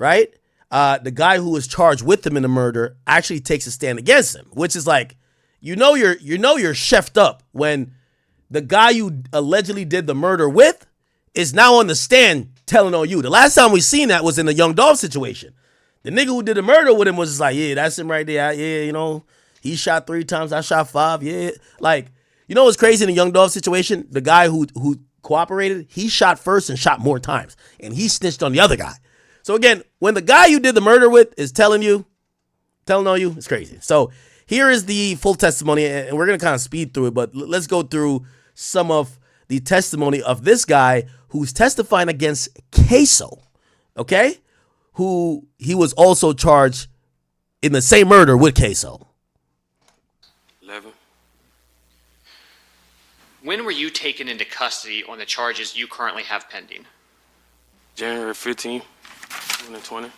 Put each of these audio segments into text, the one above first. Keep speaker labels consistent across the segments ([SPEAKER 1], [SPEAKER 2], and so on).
[SPEAKER 1] right? The guy who was charged with him in the murder actually takes a stand against him, which is like, you're chefed up when the guy you allegedly did the murder with is now on the stand telling on you. The last time we seen that was in the Young Dolph situation. The nigga who did the murder with him was just like, yeah, that's him right there. Yeah, he shot 3 times, I shot 5. Yeah, like, what's crazy in the Young Dolph situation? The guy who cooperated, he shot first and shot more times, and he snitched on the other guy. So again, when the guy you did the murder with is telling on you, it's crazy. So here is the full testimony, and we're gonna kind of speed through it, but let's go through some of the testimony of this guy who's testifying against Ksoo, okay? Who he was also charged in the same murder with Ksoo.
[SPEAKER 2] 11.
[SPEAKER 3] When were you taken into custody on the charges you currently have pending?
[SPEAKER 2] January 15, 2020.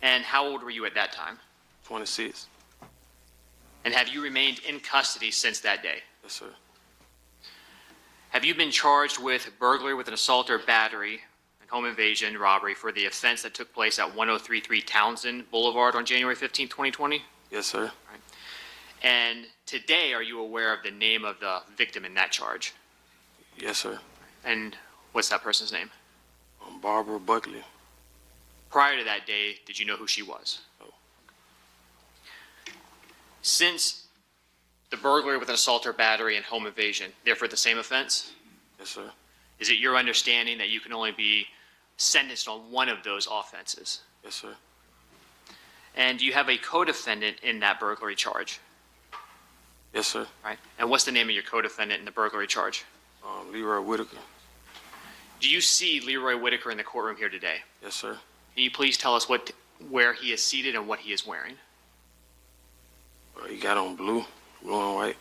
[SPEAKER 3] And how old were you at that time?
[SPEAKER 2] 26.
[SPEAKER 3] And have you remained in custody since that day?
[SPEAKER 2] Yes, sir.
[SPEAKER 3] Have you been charged with burglary with an assault or battery and home invasion robbery for the offense that took place at 1033 Townsend Boulevard on January 15, 2020?
[SPEAKER 2] Yes, sir.
[SPEAKER 3] Right. And today, are you aware of the name of the victim in that charge?
[SPEAKER 2] Yes, sir.
[SPEAKER 3] And what's that person's name?
[SPEAKER 2] Barbara Buckley.
[SPEAKER 3] Prior to that day, did you know who she was?
[SPEAKER 2] No.
[SPEAKER 3] Since the burglary with an assault or battery and home invasion, therefore the same offense?
[SPEAKER 2] Yes, sir.
[SPEAKER 3] Is it your understanding that you can only be sentenced on one of those offenses?
[SPEAKER 2] Yes, sir.
[SPEAKER 3] And do you have a co-defendant in that burglary charge?
[SPEAKER 2] Yes, sir.
[SPEAKER 3] Right. And what's the name of your co-defendant in the burglary charge?
[SPEAKER 2] Leroy Whitaker.
[SPEAKER 3] Do you see Leroy Whitaker in the courtroom here today?
[SPEAKER 2] Yes, sir.
[SPEAKER 3] Can you please tell us where he is seated and what he is wearing?
[SPEAKER 2] He got on blue and white.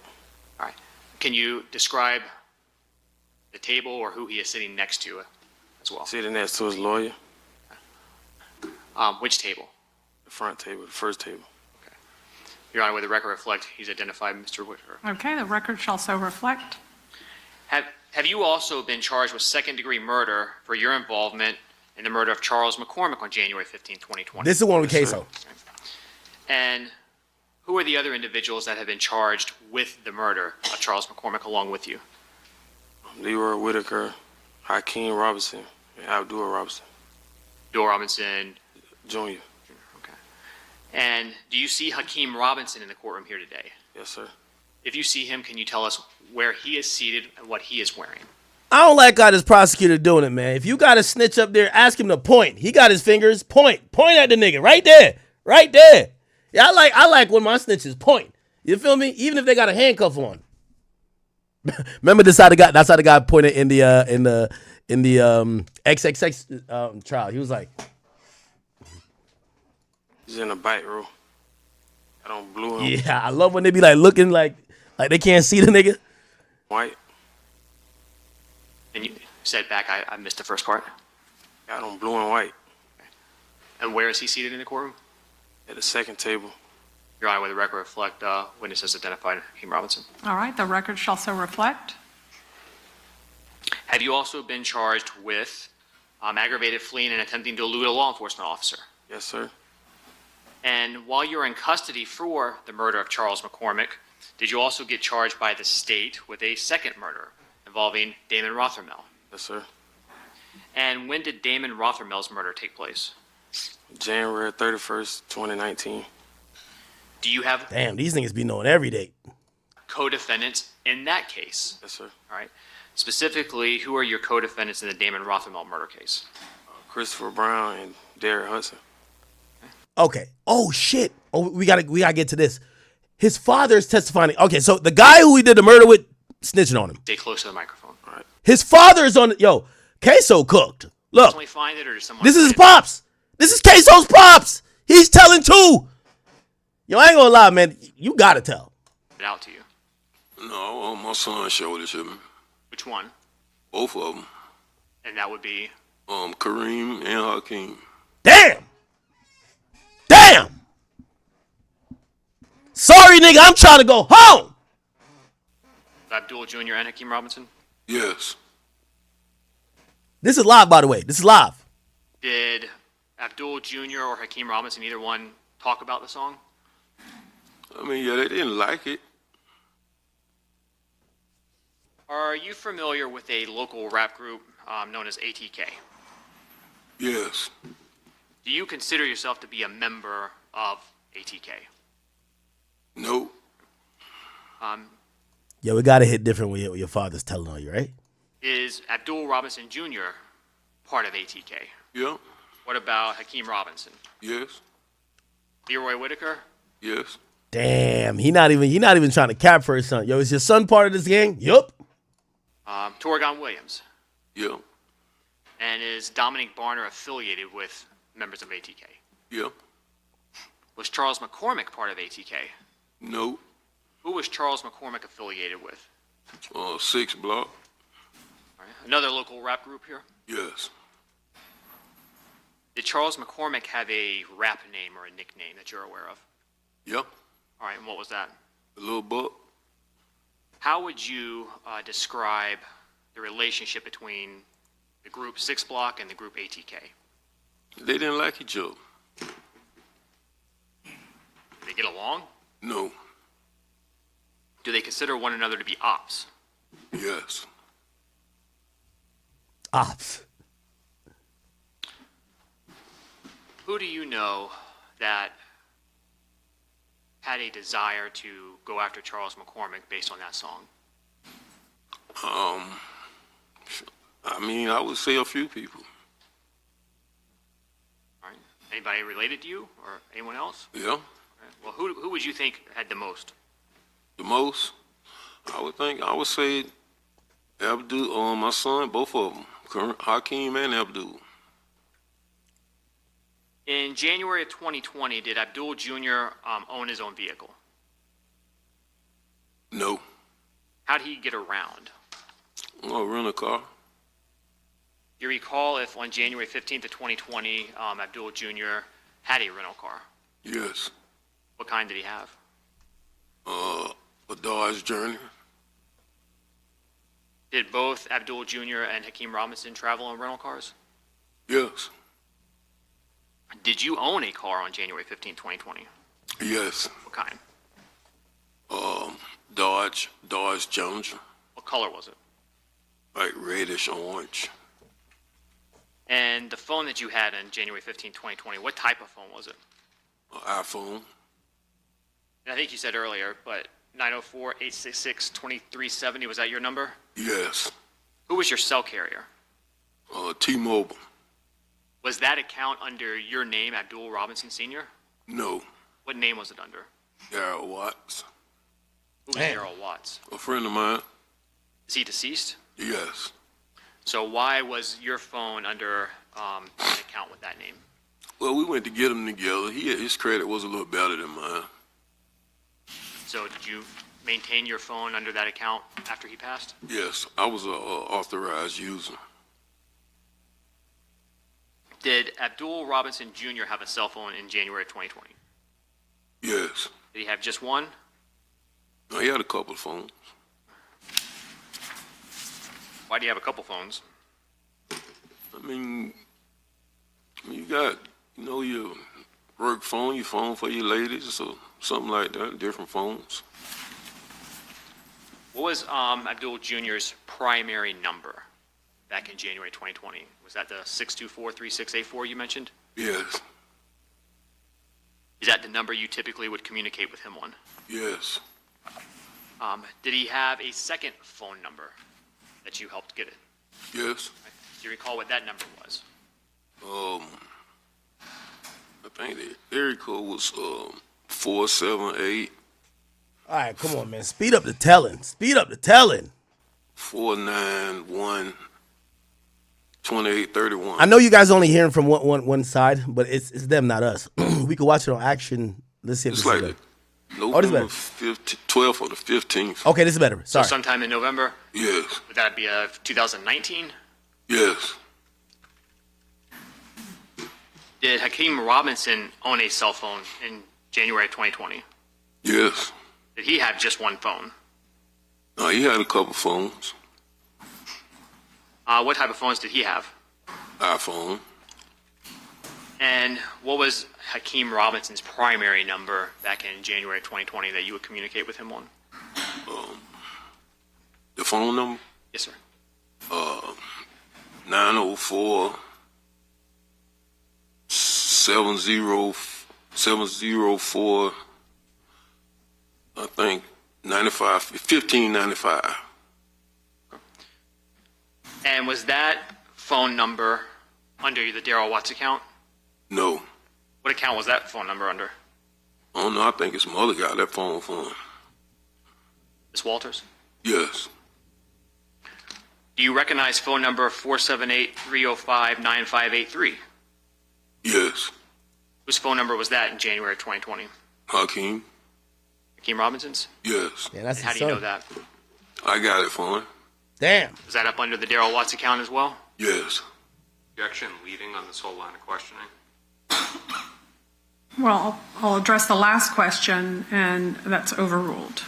[SPEAKER 3] All right. Can you describe the table or who he is sitting next to as well?
[SPEAKER 2] Sitting next to his lawyer.
[SPEAKER 3] Which table?
[SPEAKER 2] The front table, the first table.
[SPEAKER 3] Okay. Your Honor, with the record reflect, he's identified Mr. Whitaker.
[SPEAKER 4] Okay, the record shall so reflect.
[SPEAKER 3] Have you also been charged with second-degree murder for your involvement in the murder of Charles McCormick on January 15, 2020?
[SPEAKER 1] This is one with
[SPEAKER 2] Yes,
[SPEAKER 1] Ksoo.
[SPEAKER 3] And who are the other individuals that have been charged with the murder of Charles McCormick along with you?
[SPEAKER 2] Leroy Whitaker, Hakeem Robinson, and Abdul Robinson.
[SPEAKER 3] Bill Robinson.
[SPEAKER 2] Jr.
[SPEAKER 3] Okay. And do you see Hakeem Robinson in the courtroom here today?
[SPEAKER 2] Yes, sir.
[SPEAKER 3] If you see him, can you tell us where he is seated and what he is wearing?
[SPEAKER 1] I don't like how this prosecutor doing it, man. If you got a snitch up there, ask him to point. He got his fingers. Point at the nigga right there. Yeah, I like when my snitches point. You feel me? Even if they got a handcuff on. Remember that's how the guy pointed in the XXX trial. He was like,
[SPEAKER 2] He's in a bite row. I don't blue him.
[SPEAKER 1] yeah, I love when they be like looking like they can't see the nigga.
[SPEAKER 2] White.
[SPEAKER 3] And you said back, I missed the first part.
[SPEAKER 2] Got on blue and white.
[SPEAKER 3] And where is he seated in the courtroom?
[SPEAKER 2] At the second table.
[SPEAKER 3] Your Honor, with the record reflect, witnesses identified Hakeem Robinson.
[SPEAKER 4] All right, the record shall so reflect.
[SPEAKER 3] Have you also been charged with aggravated fleeing and attempting to elude a law enforcement officer?
[SPEAKER 2] Yes, sir.
[SPEAKER 3] And while you were in custody for the murder of Charles McCormick, did you also get charged by the state with a second murder involving Damon Rothermel?
[SPEAKER 2] Yes, sir.
[SPEAKER 3] And when did Damon Rothermel's murder take place?
[SPEAKER 2] January 31st, 2019.
[SPEAKER 3] Do you have
[SPEAKER 1] Damn, these niggas be knowing every date.
[SPEAKER 3] co-defendants in that case?
[SPEAKER 2] Yes, sir.
[SPEAKER 3] All right. Specifically, who are your co-defendants in the Damon Rothermel murder case?
[SPEAKER 2] Christopher Brown and Derek Hudson.
[SPEAKER 1] Okay. Oh shit. Oh, we gotta get to this. His father is testifying. Okay, so the guy who we did the murder with snitching on him.
[SPEAKER 3] Stay close to the microphone.
[SPEAKER 2] All right.
[SPEAKER 1] His father is on. Yo, Ksoo cooked. Look,
[SPEAKER 3] Personally find it, or does someone?
[SPEAKER 1] this is his
[SPEAKER 3] find it?
[SPEAKER 1] pops. This is Ksoo's pops. He's telling too. Yo, I ain't gonna lie, man. You gotta tell.
[SPEAKER 3] It out to you.
[SPEAKER 5] No, my son showed it to me.
[SPEAKER 3] Which one?
[SPEAKER 5] Both of them.
[SPEAKER 3] And that would be.
[SPEAKER 5] Kareem and Hakeem.
[SPEAKER 1] Damn. Sorry, nigga. I'm trying to go home.
[SPEAKER 3] Abdul Jr. and Hakeem Robinson?
[SPEAKER 5] Yes.
[SPEAKER 1] This is live, by the way. This is live.
[SPEAKER 3] Did Abdul Jr. or Hakeem Robinson, either one, talk about the song?
[SPEAKER 5] I mean, yeah, they didn't like it.
[SPEAKER 3] Are you familiar with a local rap group known as ATK?
[SPEAKER 5] Yes.
[SPEAKER 3] Do you consider yourself to be a member of ATK?
[SPEAKER 5] No.
[SPEAKER 1] Yeah, we gotta hit different when your father's telling on you, right?
[SPEAKER 3] Is Abdul Robinson Jr. part of ATK?
[SPEAKER 5] Yeah.
[SPEAKER 3] What about Hakeem Robinson?
[SPEAKER 5] Yes.
[SPEAKER 3] Leroy Whitaker?
[SPEAKER 5] Yes.
[SPEAKER 1] Damn, he not even trying to cap for his son. Yo, is your son part of this gang? Yup.
[SPEAKER 3] Torgon Williams?
[SPEAKER 5] Yeah.
[SPEAKER 3] And is Dominic Barner affiliated with members of ATK?
[SPEAKER 5] Yeah.
[SPEAKER 3] Was Charles McCormick part of ATK?
[SPEAKER 5] No.
[SPEAKER 3] Who was Charles McCormick affiliated with?
[SPEAKER 5] 6 block.
[SPEAKER 3] All right. Another local rap group here?
[SPEAKER 5] Yes.
[SPEAKER 3] Did Charles McCormick have a rap name or a nickname that you're aware of?
[SPEAKER 5] Yeah.
[SPEAKER 3] All right, and what was that?
[SPEAKER 5] A little buck.
[SPEAKER 3] How would you describe the relationship between the group 6 Block and the group ATK?
[SPEAKER 5] They didn't like each other.
[SPEAKER 3] Did they get along?
[SPEAKER 5] No.
[SPEAKER 3] Do they consider one another to be ops?
[SPEAKER 5] Yes.
[SPEAKER 1] Ops.
[SPEAKER 3] Who do you know that had a desire to go after Charles McCormick based on that song?
[SPEAKER 5] I mean, I would say a few people.
[SPEAKER 3] All right. Anybody related to you or anyone else?
[SPEAKER 5] Yeah.
[SPEAKER 3] All right. Well, who would you think had the most?
[SPEAKER 5] The most, I would say Abdul, my son, both of them, Hakeem and Abdul.
[SPEAKER 3] In January of 2020, did Abdul Jr. Own his own vehicle?
[SPEAKER 5] No.
[SPEAKER 3] How did he get around?
[SPEAKER 5] I'll rent a car.
[SPEAKER 3] Do you recall if on January 15th of 2020, Abdul Jr. had a rental car?
[SPEAKER 5] Yes.
[SPEAKER 3] What kind did he have?
[SPEAKER 5] A Dodge Journey.
[SPEAKER 3] Did both Abdul Jr. and Hakeem Robinson travel in rental cars?
[SPEAKER 5] Yes.
[SPEAKER 3] Did you own a car on January 15th, 2020?
[SPEAKER 5] Yes.
[SPEAKER 3] What kind?
[SPEAKER 5] Dodge Challenger.
[SPEAKER 3] What color was it?
[SPEAKER 5] Like reddish orange.
[SPEAKER 3] And the phone that you had on January 15th, 2020, what type of phone was it?
[SPEAKER 5] iPhone.
[SPEAKER 3] And I think you said earlier, but 904-866-2370, was that your number?
[SPEAKER 5] Yes.
[SPEAKER 3] Who was your cell carrier?
[SPEAKER 5] T-Mobile.
[SPEAKER 3] Was that account under your name, Abdul Robinson Sr.?
[SPEAKER 5] No.
[SPEAKER 3] What name was it under?
[SPEAKER 5] Darryl Watts.
[SPEAKER 3] Who was
[SPEAKER 1] Damn.
[SPEAKER 3] Darryl Watts?
[SPEAKER 5] A friend of mine.
[SPEAKER 3] Is he deceased?
[SPEAKER 5] Yes.
[SPEAKER 3] So why was your phone under an account with that name?
[SPEAKER 5] Well, we went to get them together. His credit was a little better than mine.
[SPEAKER 3] So did you maintain your phone under that account after he passed?
[SPEAKER 5] Yes, I was a authorized user.
[SPEAKER 3] Did Abdul Robinson Jr. have a cell phone in January of 2020?
[SPEAKER 5] Yes.
[SPEAKER 3] Did he have just one?
[SPEAKER 5] No, he had a couple of phones.
[SPEAKER 3] Why do you have a couple phones?
[SPEAKER 5] I mean, you got, your work phone, your phone for your ladies, or something like that, different phones.
[SPEAKER 3] What was Abdul Jr.'s primary number back in January 2020? Was that the 624-3684 you mentioned?
[SPEAKER 5] Yes.
[SPEAKER 3] Is that the number you typically would communicate with him on?
[SPEAKER 5] Yes.
[SPEAKER 3] Did he have a second phone number that you helped get it?
[SPEAKER 5] Yes.
[SPEAKER 3] Do you recall what that number was?
[SPEAKER 5] I think the area code was 478
[SPEAKER 1] All right, come on, man. Speed up the telling.
[SPEAKER 5] 491 2831.
[SPEAKER 1] I know you guys only hearing from one side, but it's them, not us. We could watch it on action. Let's see if
[SPEAKER 5] It's
[SPEAKER 1] this
[SPEAKER 5] like
[SPEAKER 1] is better.
[SPEAKER 5] November
[SPEAKER 1] better.
[SPEAKER 5] 12th or the 15th.
[SPEAKER 1] Okay, this is better.
[SPEAKER 3] So
[SPEAKER 1] Sorry.
[SPEAKER 3] sometime in November?
[SPEAKER 5] Yes.
[SPEAKER 3] Would that be 2019?
[SPEAKER 5] Yes.
[SPEAKER 3] Did Hakeem Robinson own a cell phone in January of 2020?
[SPEAKER 5] Yes.
[SPEAKER 3] Did he have just one phone?
[SPEAKER 5] No, he had a couple phones.
[SPEAKER 3] What type of phones did he have?
[SPEAKER 5] iPhone.
[SPEAKER 3] And what was Hakeem Robinson's primary number back in January 2020 that you would communicate with him on?
[SPEAKER 5] The phone number?
[SPEAKER 3] Yes, sir.
[SPEAKER 5] 904 704, I think, 1595.
[SPEAKER 3] And was that phone number under the Darrell Watts account?
[SPEAKER 5] No.
[SPEAKER 3] What account was that phone number under?
[SPEAKER 5] I don't know. I think it's some other guy that phone for him.
[SPEAKER 3] Miss Walters?
[SPEAKER 5] Yes.
[SPEAKER 3] Do you recognize phone number 478-305-9583?
[SPEAKER 5] Yes.
[SPEAKER 3] Whose phone number was that in January 2020?
[SPEAKER 5] Hakeem?
[SPEAKER 3] Hakeem Robinson's?
[SPEAKER 5] Yes.
[SPEAKER 1] Yeah, that's
[SPEAKER 3] And how
[SPEAKER 1] his
[SPEAKER 3] do you know
[SPEAKER 1] son.
[SPEAKER 3] that?
[SPEAKER 5] I got it for him.
[SPEAKER 1] Damn.
[SPEAKER 3] Is that up under the Darrell Watts account as well?
[SPEAKER 5] Yes.
[SPEAKER 6] Objection leading on this whole line of questioning.
[SPEAKER 4] Well, I'll address the last question, and that's overruled.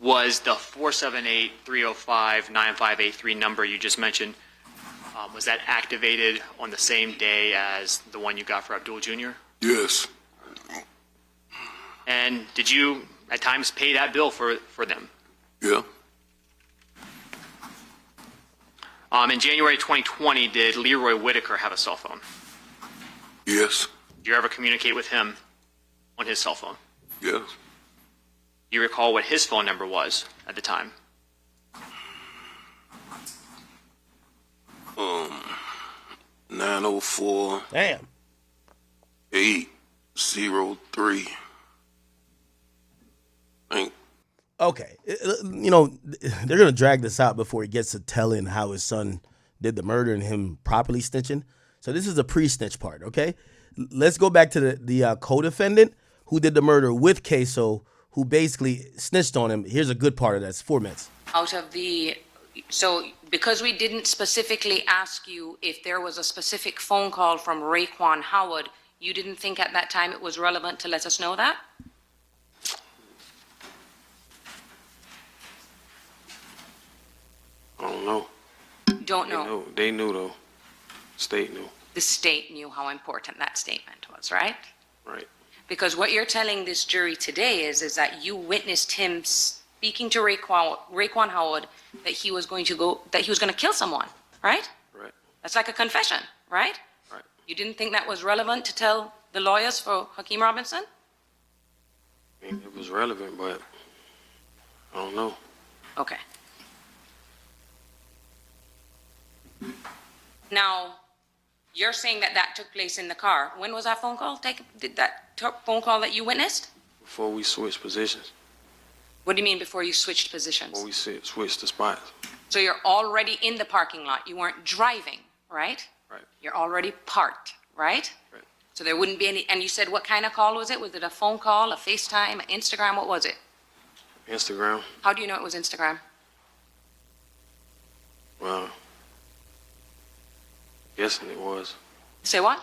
[SPEAKER 3] Was the 478-305-9583 number you just mentioned, was that activated on the same day as the one you got for Abdul Jr.?
[SPEAKER 5] Yes.
[SPEAKER 3] And did you at times pay that bill for them?
[SPEAKER 5] Yeah.
[SPEAKER 3] In January 2020, did Leroy Whitaker have a cell phone?
[SPEAKER 5] Yes.
[SPEAKER 3] Did you ever communicate with him on his cell phone?
[SPEAKER 5] Yes.
[SPEAKER 3] Do you recall what his phone number was at the time?
[SPEAKER 5] 904
[SPEAKER 1] Damn.
[SPEAKER 5] 803. Think.
[SPEAKER 1] Okay. You know, they're going to drag this out before he gets to telling how his son did the murder and him properly snitching. So this is the pre-snitch part, okay? Let's go back to the co-defendant who did the murder with Ksoo, who basically snitched on him. Here's a good part of that. It's 4 minutes.
[SPEAKER 7] Out of the, so because we didn't specifically ask you if there was a specific phone call from Raekwon Howard, you didn't think at that time it was relevant to let us know that?
[SPEAKER 2] I don't know.
[SPEAKER 7] Don't
[SPEAKER 2] They
[SPEAKER 7] know.
[SPEAKER 2] knew. They knew though. State knew.
[SPEAKER 7] The state knew how important that statement was, right?
[SPEAKER 2] Right.
[SPEAKER 7] Because what you're telling this jury today is that you witnessed him speaking to Raekwon Howard that he was going to kill someone, right?
[SPEAKER 2] Right.
[SPEAKER 7] That's like a confession, right?
[SPEAKER 2] Right.
[SPEAKER 7] You didn't think that was relevant to tell the lawyers for Hakeem Robinson?
[SPEAKER 2] I mean, it was relevant, but I don't know.
[SPEAKER 7] Okay. Now, you're saying that that took place in the car. When was that phone call taken? Did that phone call that you witnessed?
[SPEAKER 2] Before we switched positions,
[SPEAKER 7] What do you mean before you switched positions?
[SPEAKER 2] before we switched the spots.
[SPEAKER 7] So you're already in the parking lot. You weren't driving, right?
[SPEAKER 2] Right.
[SPEAKER 7] You're already parked, right?
[SPEAKER 2] Right.
[SPEAKER 7] So there wouldn't be any, and you said what kind of call was it? Was it a phone call, a FaceTime, an Instagram? What was it?
[SPEAKER 2] Instagram.
[SPEAKER 7] How do you know it was Instagram?
[SPEAKER 2] Well, guessing it was.
[SPEAKER 7] Say what?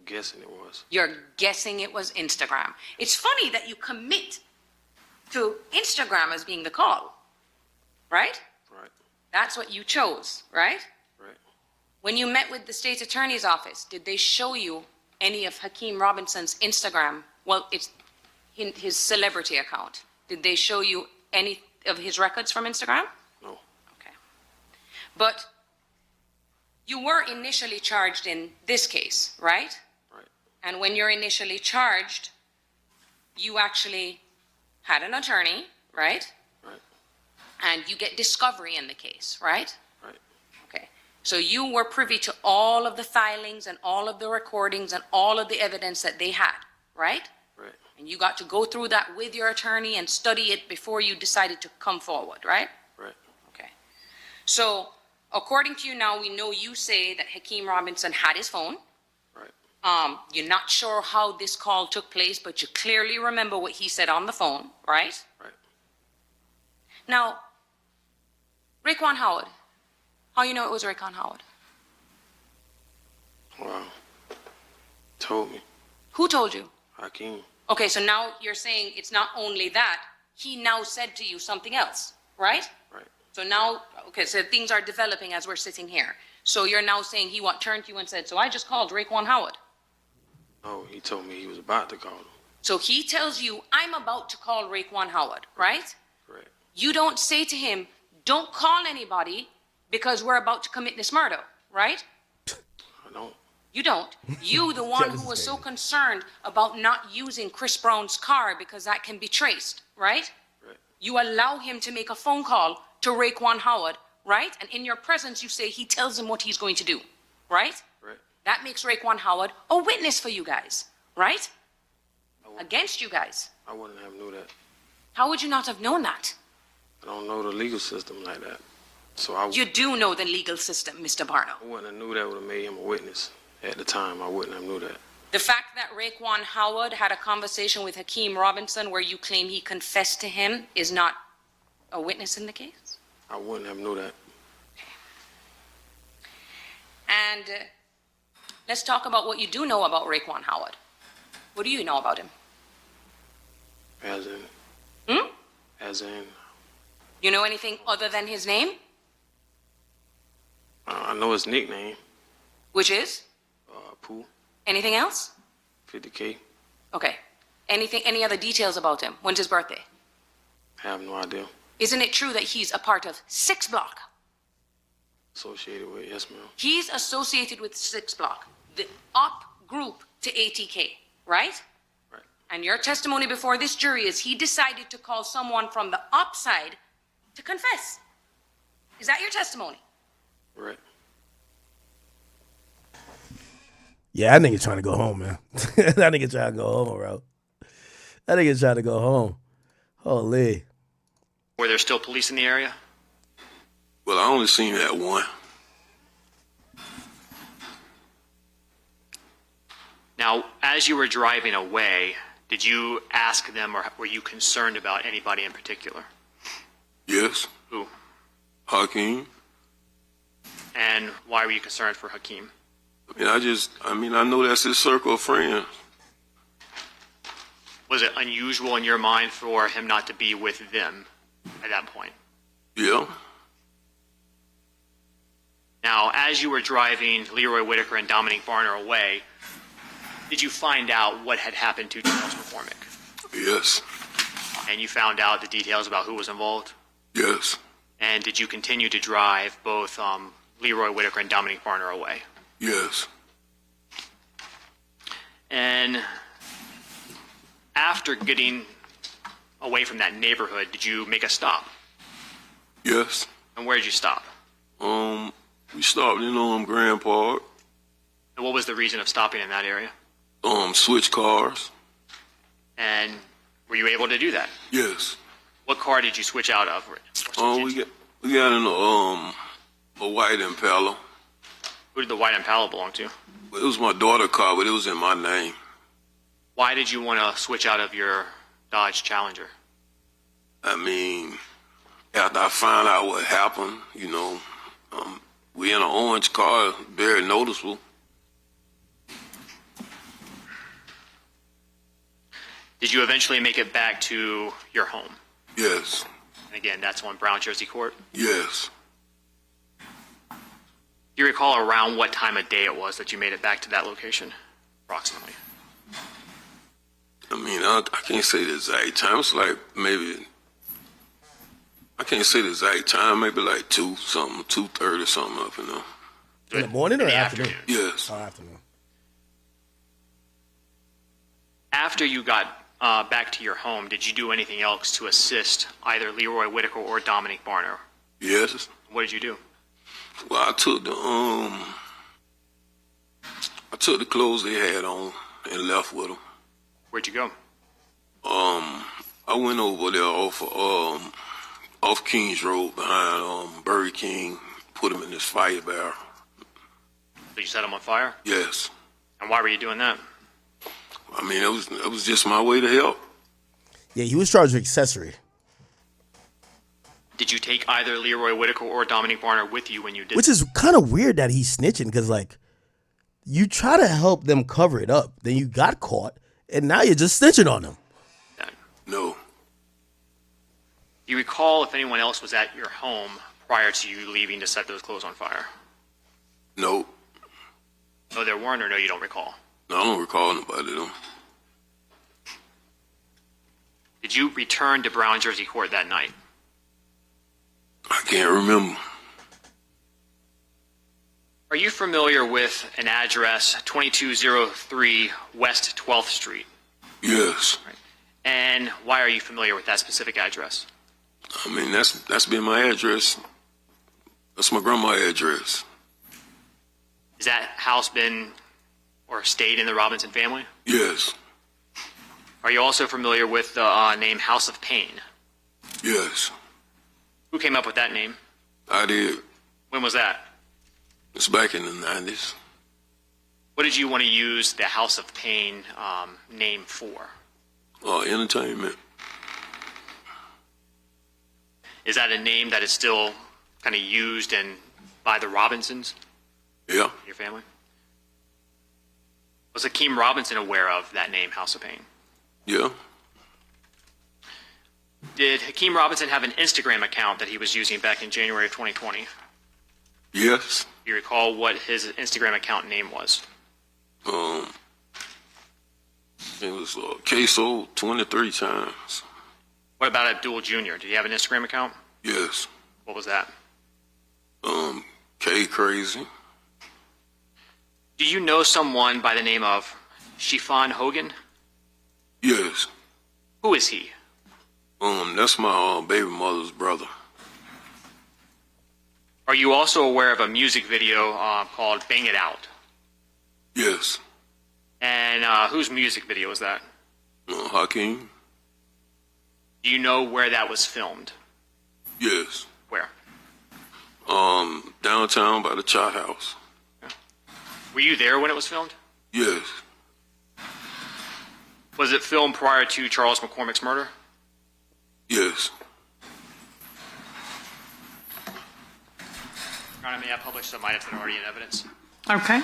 [SPEAKER 2] Guessing it was.
[SPEAKER 7] You're guessing it was Instagram. It's funny that you commit to Instagram as being the call, right?
[SPEAKER 2] Right.
[SPEAKER 7] That's what you chose, right?
[SPEAKER 2] Right.
[SPEAKER 7] When you met with the state's attorney's office, did they show you any of Hakeem Robinson's Instagram? Well, it's his celebrity account. Did they show you any of his records from Instagram?
[SPEAKER 2] No.
[SPEAKER 7] Okay. But you were initially charged in this case, right?
[SPEAKER 2] Right.
[SPEAKER 7] And when you're initially charged, you actually had an attorney, right?
[SPEAKER 2] Right.
[SPEAKER 7] And you get discovery in the case, right?
[SPEAKER 2] Right.
[SPEAKER 7] Okay. So you were privy to all of the filings and all of the recordings and all of the evidence that they had, right?
[SPEAKER 2] Right.
[SPEAKER 7] And you got to go through that with your attorney and study it before you decided to come forward, right?
[SPEAKER 2] Right.
[SPEAKER 7] Okay. So according to you now, we know you say that Hakeem Robinson had his phone.
[SPEAKER 2] Right.
[SPEAKER 7] You're not sure how this call took place, but you clearly remember what he said on the phone, right?
[SPEAKER 2] Right.
[SPEAKER 7] Now, Raekwon Howard, how you know it was Raekwon Howard?
[SPEAKER 2] Wow. Told me.
[SPEAKER 7] Who told you?
[SPEAKER 2] Hakeem.
[SPEAKER 7] Okay, so now you're saying it's not only that, he now said to you something else, right?
[SPEAKER 2] Right.
[SPEAKER 7] So now, okay, so things are developing as we're sitting here. So you're now saying he turned to you and said, so I just called Raekwon Howard.
[SPEAKER 2] No, he told me he was about to call him.
[SPEAKER 7] So he tells you, I'm about to call Raekwon Howard, right?
[SPEAKER 2] Correct.
[SPEAKER 7] You don't say to him, don't call anybody because we're about to commit this murder, right?
[SPEAKER 2] I don't.
[SPEAKER 7] You don't. You, the one
[SPEAKER 1] this
[SPEAKER 7] who
[SPEAKER 1] is
[SPEAKER 7] was so
[SPEAKER 1] crazy.
[SPEAKER 7] concerned about not using Chris Brown's car because that can be traced, right?
[SPEAKER 2] Right.
[SPEAKER 7] You allow him to make a phone call to Raekwon Howard, right? And in your presence, you say he tells him what he's going to do, right?
[SPEAKER 2] Right.
[SPEAKER 7] That makes Raekwon Howard a witness for you guys, right? Against you guys.
[SPEAKER 2] I wouldn't have knew that.
[SPEAKER 7] How would you not have known that?
[SPEAKER 2] I don't know the legal system like that. So
[SPEAKER 7] You do know the legal system, Mr. Barno.
[SPEAKER 2] I wouldn't have knew that would have made him a witness. At the time, I wouldn't have knew that.
[SPEAKER 7] The fact that Raekwon Howard had a conversation with Hakeem Robinson where you claim he confessed to him is not a witness in the case?
[SPEAKER 2] I wouldn't have knew that.
[SPEAKER 7] And let's talk about what you do know about Raekwon Howard. What do you know about him?
[SPEAKER 2] As in,
[SPEAKER 7] Hmm?
[SPEAKER 2] as in,
[SPEAKER 7] You know anything other than his name?
[SPEAKER 2] I know his nickname,
[SPEAKER 7] Which is?
[SPEAKER 2] Pooh,
[SPEAKER 7] Anything else?
[SPEAKER 2] 50K.
[SPEAKER 7] Okay. Any other details about him? When's his birthday?
[SPEAKER 2] I have no idea.
[SPEAKER 7] Isn't it true that he's a part of 6 Block?
[SPEAKER 2] Associated with, yes, ma'am.
[SPEAKER 7] He's associated with 6 Block, the op group to ATK, right?
[SPEAKER 2] Right.
[SPEAKER 7] And your testimony before this jury is he decided to call someone from the op side to confess. Is that your testimony?
[SPEAKER 2] Right.
[SPEAKER 1] Yeah, that nigga trying to go home, man. That nigga trying to go home, bro. That nigga trying to go home. Holy.
[SPEAKER 3] Were there still police in the area?
[SPEAKER 5] Well, I only seen that one.
[SPEAKER 3] Now, as you were driving away, did you ask them or were you concerned about anybody in particular?
[SPEAKER 5] Yes.
[SPEAKER 3] Who?
[SPEAKER 5] Hakeem.
[SPEAKER 3] And why were you concerned for Hakeem?
[SPEAKER 5] I know that's his circle of friends.
[SPEAKER 3] Was it unusual in your mind for him not to be with them at that point?
[SPEAKER 5] Yeah.
[SPEAKER 3] Now, as you were driving Leroy Whitaker and Dominique Barner away, did you find out what had happened to Charles McCormick?
[SPEAKER 5] Yes.
[SPEAKER 3] And you found out the details about who was involved?
[SPEAKER 5] Yes.
[SPEAKER 3] And did you continue to drive both Leroy Whitaker and Dominique Barner away?
[SPEAKER 5] Yes.
[SPEAKER 3] And after getting away from that neighborhood, did you make a stop?
[SPEAKER 5] Yes.
[SPEAKER 3] And where did you stop?
[SPEAKER 5] We stopped in Grand Park.
[SPEAKER 3] And what was the reason of stopping in that area?
[SPEAKER 5] Switch cars.
[SPEAKER 3] And were you able to do that?
[SPEAKER 5] Yes.
[SPEAKER 3] What car did you switch out of?
[SPEAKER 5] We got in a white Impala.
[SPEAKER 3] Who did the white Impala belong to?
[SPEAKER 5] It was my daughter's car, but it was in my name.
[SPEAKER 3] Why did you want to switch out of your Dodge Challenger?
[SPEAKER 5] After I found out what happened, we in an orange car, very noticeable.
[SPEAKER 3] Did you eventually make it back to your home?
[SPEAKER 5] Yes.
[SPEAKER 3] And again, that's on Brown Jersey Court.
[SPEAKER 5] Yes.
[SPEAKER 3] Do you recall around what time of day it was that you made it back to that location, approximately?
[SPEAKER 5] I can't say the exact time. It's like maybe, I can't say the exact time, maybe like 2:30 something up,
[SPEAKER 1] In the morning or
[SPEAKER 3] In the
[SPEAKER 1] afternoon?
[SPEAKER 5] Yes.
[SPEAKER 1] Oh, afternoon.
[SPEAKER 3] After you got back to your home, did you do anything else to assist either Leroy Whitaker or Dominique Barner?
[SPEAKER 5] Yes.
[SPEAKER 3] What did you do?
[SPEAKER 5] Well, I took the clothes they had on and left with them.
[SPEAKER 3] Where'd you go?
[SPEAKER 5] I went over there off Kings Road behind Burger King, put them in this fire barrel.
[SPEAKER 3] Did you set them on fire?
[SPEAKER 5] Yes.
[SPEAKER 3] And why were you doing that?
[SPEAKER 5] It was just my way to help.
[SPEAKER 1] Yeah, he was charged with accessory.
[SPEAKER 3] Did you take either Leroy Whitaker or Dominique Barner with you when you did?
[SPEAKER 1] Which is kind of weird that he's snitching because, you try to help them cover it up. Then you got caught, and now you're just snitching on them.
[SPEAKER 3] that?
[SPEAKER 5] No.
[SPEAKER 3] Do you recall if anyone else was at your home prior to you leaving to set those clothes on fire?
[SPEAKER 5] Nope.
[SPEAKER 3] No, there weren't, or no, you don't recall?
[SPEAKER 5] No, I don't recall nobody though.
[SPEAKER 3] Did you return to Brown Jersey Court that night?
[SPEAKER 5] I can't remember.
[SPEAKER 3] Are you familiar with an address 2203 West 12th Street?
[SPEAKER 5] Yes.
[SPEAKER 3] And why are you familiar with that specific address?
[SPEAKER 5] I mean, that's been my address. That's my grandma's address.
[SPEAKER 3] Has that house been or stayed in the Robinson family?
[SPEAKER 5] Yes.
[SPEAKER 3] Are you also familiar with the name House of Pain?
[SPEAKER 5] Yes.
[SPEAKER 3] Who came up with that name?
[SPEAKER 5] I did.
[SPEAKER 3] When was that?
[SPEAKER 5] It's back in the 90s.
[SPEAKER 3] What did you want to use the House of Pain name for?
[SPEAKER 5] Entertainment.
[SPEAKER 3] Is that a name that is still kind of used by the Robinsons,
[SPEAKER 5] Yeah.
[SPEAKER 3] your family? Was Hakeem Robinson aware of that name, House of Pain?
[SPEAKER 5] Yeah.
[SPEAKER 3] Did Hakeem Robinson have an Instagram account that he was using back in January of 2020?
[SPEAKER 5] Yes.
[SPEAKER 3] Do you recall what his Instagram account name was?
[SPEAKER 5] It was Ksoo 23 times.
[SPEAKER 3] What about Abdul Jr.? Did he have an Instagram account?
[SPEAKER 5] Yes.
[SPEAKER 3] What was that?
[SPEAKER 5] K Crazy.
[SPEAKER 3] Do you know someone by the name of Shifan Hogan?
[SPEAKER 5] Yes.
[SPEAKER 3] Who is he?
[SPEAKER 5] That's my baby mother's brother.
[SPEAKER 3] Are you also aware of a music video called Bang It Out?
[SPEAKER 5] Yes.
[SPEAKER 3] And whose music video was that?
[SPEAKER 5] Hakeem.
[SPEAKER 3] Do you know where that was filmed?
[SPEAKER 5] Yes.
[SPEAKER 3] Where?
[SPEAKER 5] Downtown by the Cha House.
[SPEAKER 3] Were you there when it was filmed?
[SPEAKER 5] Yes.
[SPEAKER 3] Was it filmed prior to Charles McCormick's murder?
[SPEAKER 5] Yes.
[SPEAKER 3] Your Honor, may I publish some items that are already in evidence?
[SPEAKER 4] Okay.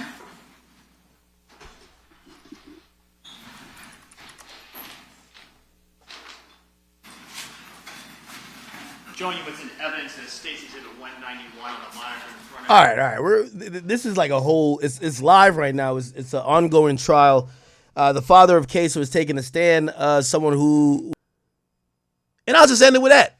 [SPEAKER 3] Showing you what's in evidence is State's Exhibit 191 on the monitor in front of
[SPEAKER 1] All right. This is like a whole. It's live right now. It's an ongoing trial. The father of Ksoo was taking a stand. Someone who, and I'll just end it with that.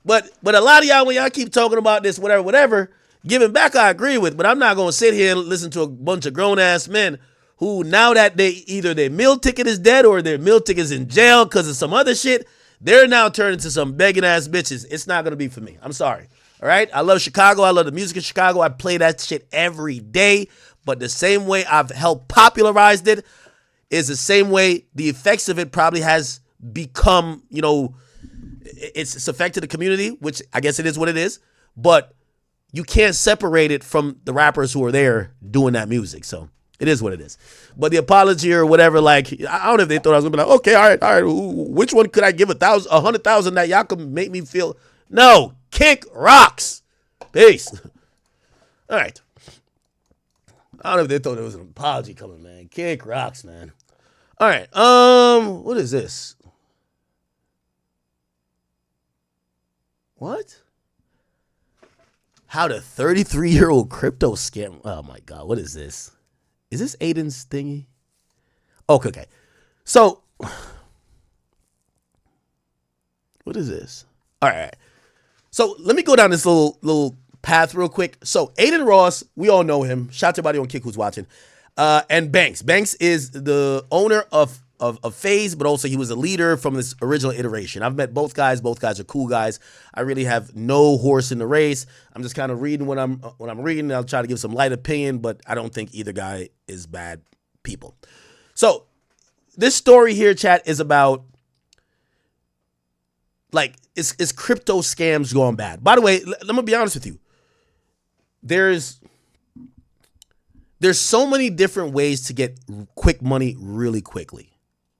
[SPEAKER 1] But a lot of y'all, when y'all keep talking about this, whatever, giving back, I agree with. But I'm not gonna sit here and listen to a bunch of grown ass men who, now that either their meal ticket is dead or their meal ticket is in jail because of some other shit, they're now turning to some begging ass bitches. It's not gonna be for me. I'm sorry. All right. I love Chicago. I love the music of Chicago. I play that shit every day. But the same way I've helped popularized it is the same way the effects of it probably has become, it's affected the community, which I guess it is what it is. But you can't separate it from the rappers who are there doing that music. So it is what it is. But the apology or whatever, like, I don't know if they thought I was gonna be like, okay, all right, which one could I give 100,000 that y'all could make me feel? No, kick rocks. Peace. All right. I don't know if they thought there was an apology coming, man. Kick rocks, man. All right. What is this? What? How the 33-year-old crypto scam. Oh my God, what is this? Is this Aiden's thingy? Okay. So, what is this? All right. So let me go down this little path real quick. So Aiden Ross, we all know him. Shout out to everybody on Kick who's watching. And Banks. Banks is the owner of FaZe, but also he was a leader from this original iteration. I've met both guys. Both guys are cool guys. I really have no horse in the race. I'm just kind of reading what I'm reading. I'll try to give some light opinion, but I don't think either guy is bad people. So this story here, chat, is about, like, it's crypto scams going bad. By the way, let me be honest with you. There's so many different ways to get quick money really quickly,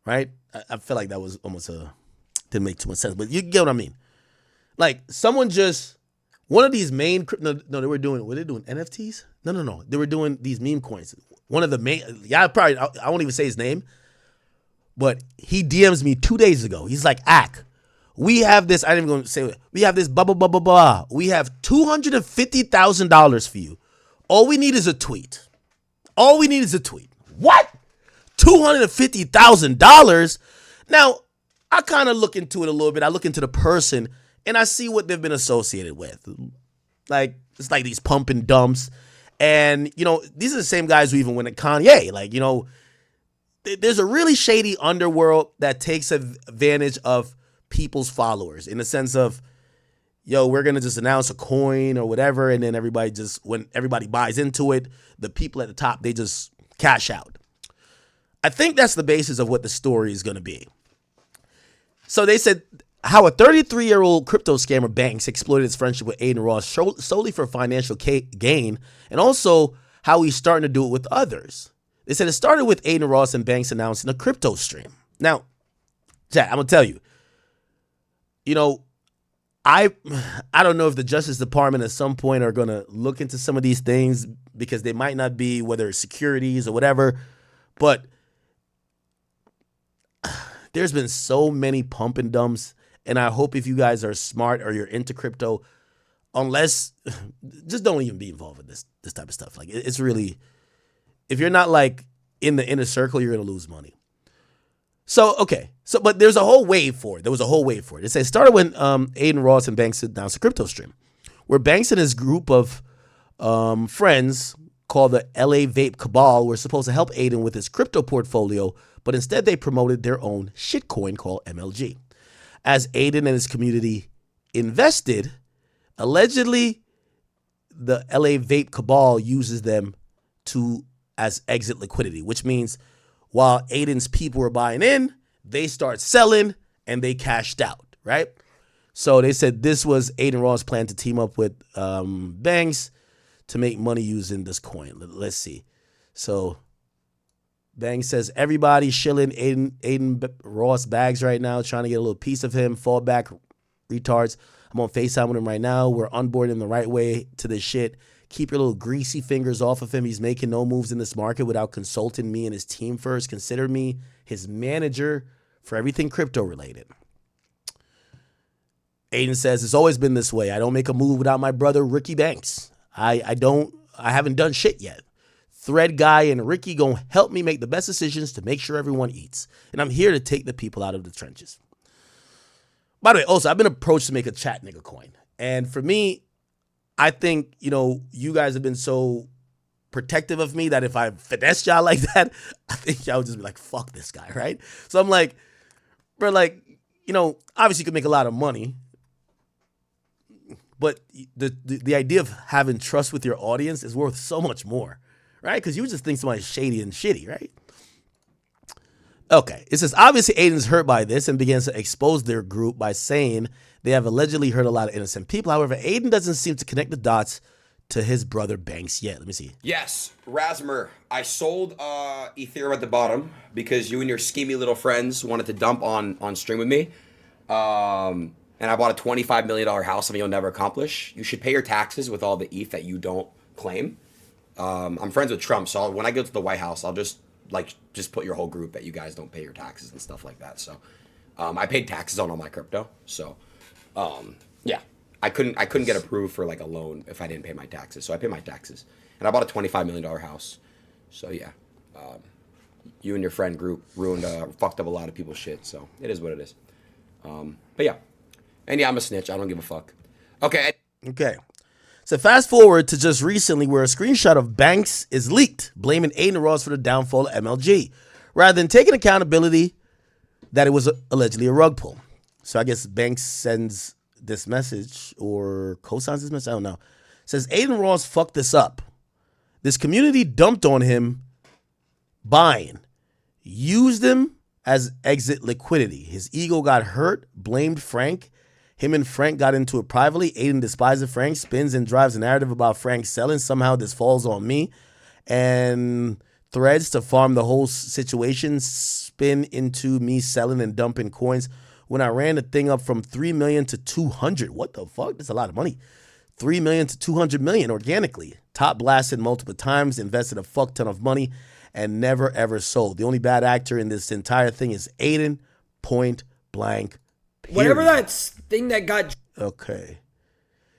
[SPEAKER 1] right? I feel like that was almost didn't make too much sense, but you get what I mean. Like, one of these main, were they doing NFTs? No. They were doing these meme coins. One of the main, I won't even say his name, but he DMs me 2 days ago. He's like, we have this, I didn't even going to say it. We have this blah, blah, blah, blah, blah. We have $250,000 for you all we need is a tweet. All we need is a tweet. What? $250,000? Now, I kind of look into it a little bit. I look into the person, and I see what they've been associated with. Like, it's like these pump and dumps. And, you know, these are the same guys who even went at Kanye. Like, you know, there's a really shady underworld that takes advantage of people's followers in the sense of, yo, we're going to just announce a coin or whatever. And then when everybody buys into it, the people at the top, they just cash out. I think that's the basis of what the story is going to be. So they said how a 33-year-old crypto scammer Banks exploited his friendship with Aiden Ross solely for financial gain, and also how he's starting to do it with others. They said it started with Aiden Ross and Banks announcing a crypto stream. Now, Jack, I'm going to tell you, you know, I don't know if the Justice Department at some point are going to look into some of these things because they might not be, whether it's securities or whatever, but there's been so many pump and dumps, and I hope if you guys are smart or you're into crypto, just don't even be involved with this type of stuff. Like, it's really, if you're not like in the inner circle, you're going to lose money. So, okay. But there's a whole wave for it. There was a whole wave for it. It says it started when Aiden Ross and Banks announced a crypto stream, where Banks and his group of friends called the LA Vape Cabal were supposed to help Aiden with his crypto portfolio, but instead they promoted their own shitcoin called MLG. As Aiden and his community invested, allegedly the LA Vape Cabal uses them as exit liquidity, which means while Aiden's people were buying in, they start selling and they cashed out, right? So they said this was Aiden Ross' plan to team up with Banks to make money using this coin. Let's see. So Banks says everybody's shilling Aiden Ross bags right now, trying to get a little piece of him. Fall back, retards. I'm on FaceTime with him right now. We're onboarding the right way to this shit. Keep your little greasy fingers off of him. He's making no moves in this market without consulting me and his team first. Consider me his manager for everything crypto related. Aiden says, it's always been this way. I don't make a move without my brother, Ricky Banks. I haven't done shit yet. Thread guy and Ricky gonna help me make the best decisions to make sure everyone eats. And I'm here to take the people out of the trenches. By the way, also, I've been approached to make a chat nigga coin. And for me, I think, you know, you guys have been so protective of me that if I finesse y'all like that, I think y'all would just be like, fuck this guy, right? So I'm like, bro, like, you know, obviously you can make a lot of money, but the idea of having trust with your audience is worth so much more, right? Because you just think somebody's shady and shitty, right? Okay, it says, obviously Aiden's hurt by this and begins to expose their group by saying they have allegedly hurt a lot of innocent people. However, Aiden doesn't seem to connect the dots to his brother Banks yet. Let me see.
[SPEAKER 8] Yes, Rasmer, I sold Ethereum at the bottom because you and your schemy little friends wanted to dump on stream with me. And I bought a $25 million house, something you'll never accomplish. You should pay your taxes with all the ETH that you don't claim. I'm friends with Trump, so when I go to the White House, I'll just put your whole group that you guys don't pay your taxes and stuff like that. So I paid taxes on all my crypto. So yeah, I couldn't get approved for like a loan if I didn't pay my taxes. So I pay my taxes, and I bought a $25 million house. So yeah, you and your friend group fucked up a lot of people's shit. So it is what it is. But yeah, and yeah, I'm a snitch. I don't give a fuck. Okay.
[SPEAKER 1] So fast forward to just recently where a screenshot of Banks is leaked, blaming Aiden Ross for the downfall of MLG, rather than taking accountability that it was allegedly a rug pull. So I guess Banks sends this message or co-signs this message, I don't know. It says, Aiden Ross fucked this up. This community dumped on him buying, used him as exit liquidity. His ego got hurt, blamed Frank. Him and Frank got into it privately. Aiden despises Frank, spins and drives a narrative about Frank selling. Somehow this falls on me. And threads to farm the whole situation spin into me selling and dumping coins. When I ran the thing up from 3 million to 200, what the fuck? That's a lot of money. 3 million to 200 million organically. Top blasted multiple times, invested a fuck ton of money, and never ever sold. The only bad actor in this entire thing is Aiden, point blank. Period.
[SPEAKER 9] Whatever that thing that got...
[SPEAKER 1] Okay.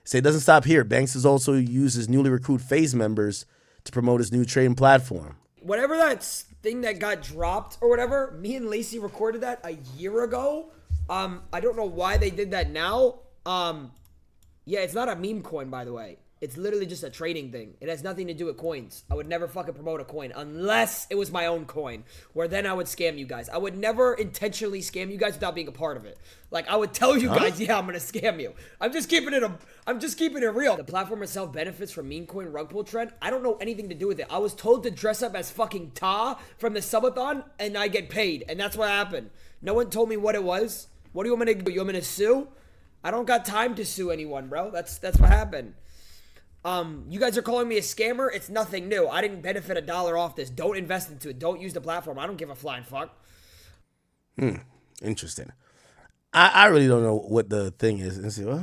[SPEAKER 1] It Say it doesn't stop here. Banks has also used his newly recruited FaZe members to promote his new trading platform.
[SPEAKER 9] Whatever that thing that got dropped or whatever, me and Lacey recorded that a year ago. I don't know why they did that now. Yeah, it's not a meme coin, by the way. It's literally just a trading thing. It has nothing to do with coins. I would never fucking promote a coin unless it was my own coin, where then I would scam you guys. I would never intentionally scam you guys without being a part of it. Like, I would tell you guys, yeah, I'm gonna scam you. I'm just keeping it real. The platform itself benefits from meme coin rug pull trend. I don't know anything to do with it. I was told to dress up as fucking Ta from the subathon and I get paid, and that's what happened. No one told me what it was. What do you want me to do? You want me to sue? I don't got time to sue anyone, bro. That's what happened. You guys are calling me a scammer. It's nothing new. I didn't benefit $1 off this. Don't invest into it. Don't use the platform. I don't give a flying fuck.
[SPEAKER 1] Interesting. I really don't know what the thing is. Let's see, what?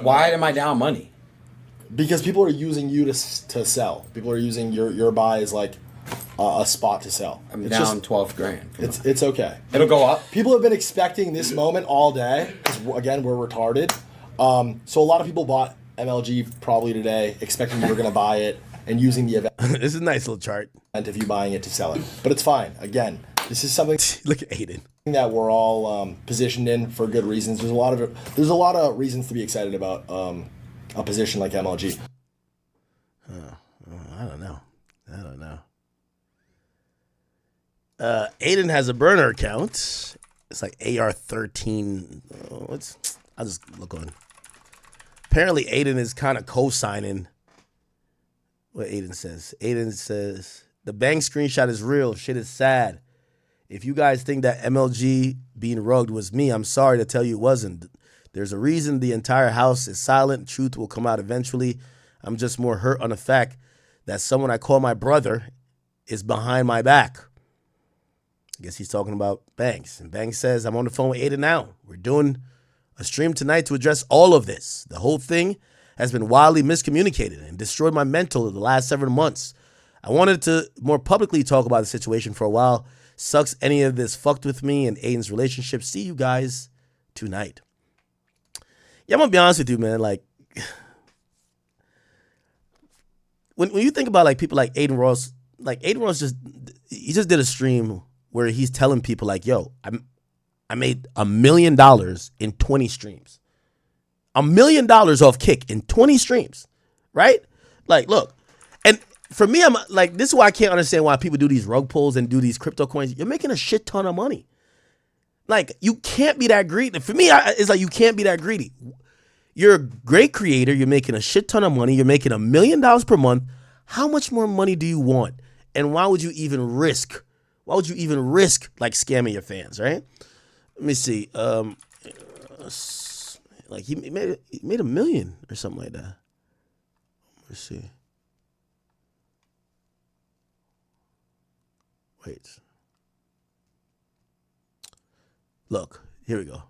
[SPEAKER 8] Why am I down money?
[SPEAKER 10] Because people are using you to sell. People are using your buy as like a spot to sell.
[SPEAKER 8] I'm down 12 grand.
[SPEAKER 10] It's okay.
[SPEAKER 8] It'll go up.
[SPEAKER 10] People have been expecting this moment all day because again we're retarded. So a lot of people bought MLG probably today, expecting you were going to buy it and using the event.
[SPEAKER 1] This is a nice little chart.
[SPEAKER 10] Of you buying it to sell it, but it's fine. Again, this is something.
[SPEAKER 1] Look at Aiden.
[SPEAKER 10] That we're all positioned in for good reasons. There's a lot of reasons to be excited about a position like MLG.
[SPEAKER 1] I don't know. Aiden has a burner account. It's like AR13. I'll just look on. Apparently, Aiden is kind of co-signing what Aiden says. Aiden says, the bank screenshot is real. Shit is sad. If you guys think that MLG being rugged was me, I'm sorry to tell you it wasn't. There's a reason the entire house is silent. Truth will come out eventually. I'm just more hurt on the fact that someone I call my brother is behind my back. I guess he's talking about Banks. And Banks says, I'm on the phone with Aiden now. We're doing a stream tonight to address all of this. The whole thing has been wildly miscommunicated and destroyed my mental in the last several months. I wanted to more publicly talk about the situation for a while. Sucks any of this fucked with me and Aiden's relationship. See you guys tonight. Yeah, I'm gonna be honest with you, man. Like, when you think about like people like Aiden Ross just did a stream where he's telling people like, yo, I made $1 million in 20 streams. $1 million off Kick in 20 streams, right? Like, look, and for me, I'm like, this is why I can't understand why people do these rug pulls and do these crypto coins. You're making a shit ton of money. Like, you can't be that greedy. For me, it's like you can't be that greedy. You're a great creator. You're making a shit ton of money. You're making $1 million per month. How much more money do you want? And why would you even risk? Why would you even risk like scamming your fans, right? Let me see. Like he made $1 million or something like that. Let's see. Wait. Look, here we go.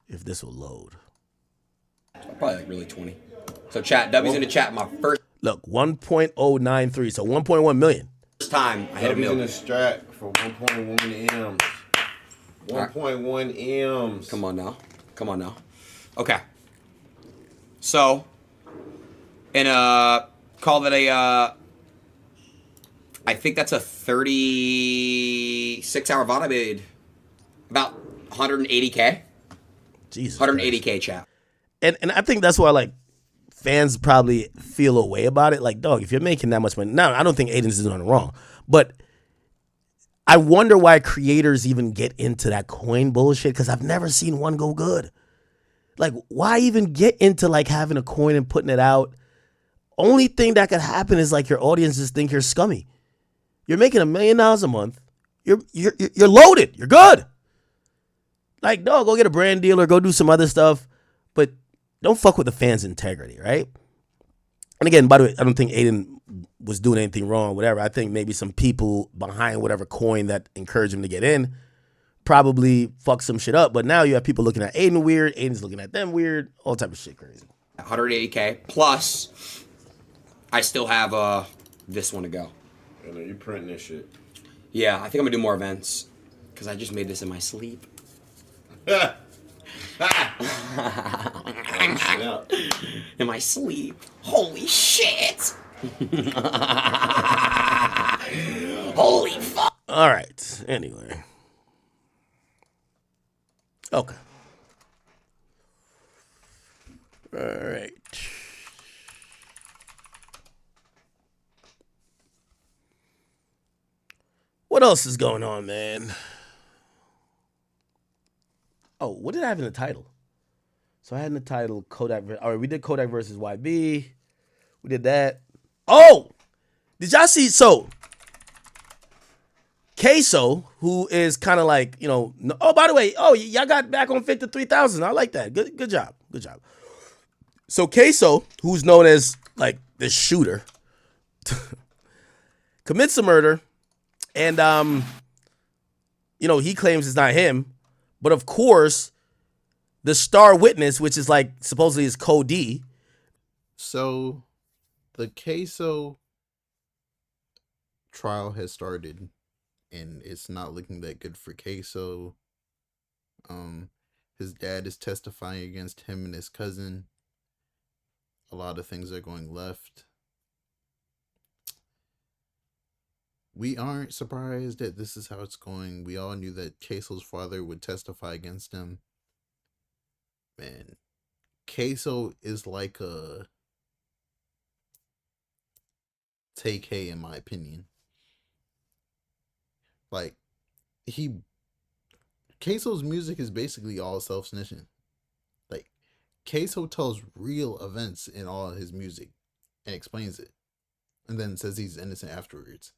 [SPEAKER 1] If this will load.
[SPEAKER 8] Probably like really 20. So chat, W's in the chat. My first.
[SPEAKER 1] Look, 1.093, so 1.1 million.
[SPEAKER 8] Time I hit $1 million.
[SPEAKER 11] In the strat for 1.1 M's. 1.1 M's.
[SPEAKER 8] Come on now. Okay. So, in call it a, I think that's a 36-hour VOD. I made about 180K.
[SPEAKER 1] Jesus
[SPEAKER 8] 180K
[SPEAKER 1] Christ.
[SPEAKER 8] chat.
[SPEAKER 1] And I think that's why like fans probably feel a way about it. Like, dog, if you're making that much money, now I don't think Aiden's doing it wrong, but I wonder why creators even get into that coin bullshit because I've never seen one go good. Like, why even get into like having a coin and putting it out? Only thing that could happen is like your audiences think you're scummy. You're making $1 million a month. You're loaded. You're good. Like, no, go get a brand deal or go do some other stuff, but don't fuck with the fans' integrity, right? And again, by the way, I don't think Aiden was doing anything wrong or whatever. I think maybe some people behind whatever coin that encouraged him to get in probably fucked some shit up. But now you have people looking at Aiden weird, Aiden's looking at them weird, all type of shit crazy.
[SPEAKER 8] 180K plus I still have this one to go.
[SPEAKER 11] I know you printing this shit.
[SPEAKER 8] Yeah, I think I'm gonna do more events because I just made this in my sleep. In my sleep. Holy shit. Holy fuck.
[SPEAKER 1] All right. Anyway. Okay. All right. What else is going on, man? Oh, what did I have in the title? So I had in the title Kodak. All right, we did Kodak versus YB. We did that. Oh, did y'all see? So Ksoo, who is kind of like, you know, oh, by the way, oh, y'all got back on Fit to 3,000. I like that. Good job. Good job. So Ksoo, who's known as like the shooter, commits a murder, and you know, he claims it's not him, but of course, the star witness, which is like supposedly is Cody.
[SPEAKER 12] So, the Ksoo trial has started, and it's not looking that good for Ksoo. His dad is testifying against him and his cousin. A lot of things are going left. We aren't surprised that this is how it's going. We all knew that Ksoo's father would testify against him. Man, Ksoo is like a TK in my opinion. Like, Ksoo's music is basically all self-snitching. Like, Ksoo tells real events in all of his music and explains it, and then says he's innocent afterwards.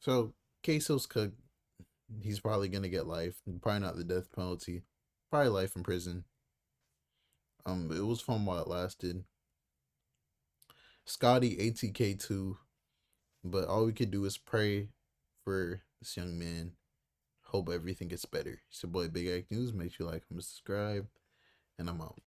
[SPEAKER 12] So Ksoo's cooked. He's probably gonna get life, probably not the death penalty, probably life in prison. It was fun while it lasted. Scotty ATK too, but all we could do is pray for this young man. Hope everything gets better. It's your boy Big Act News. Make sure you like and subscribe, and I'm out.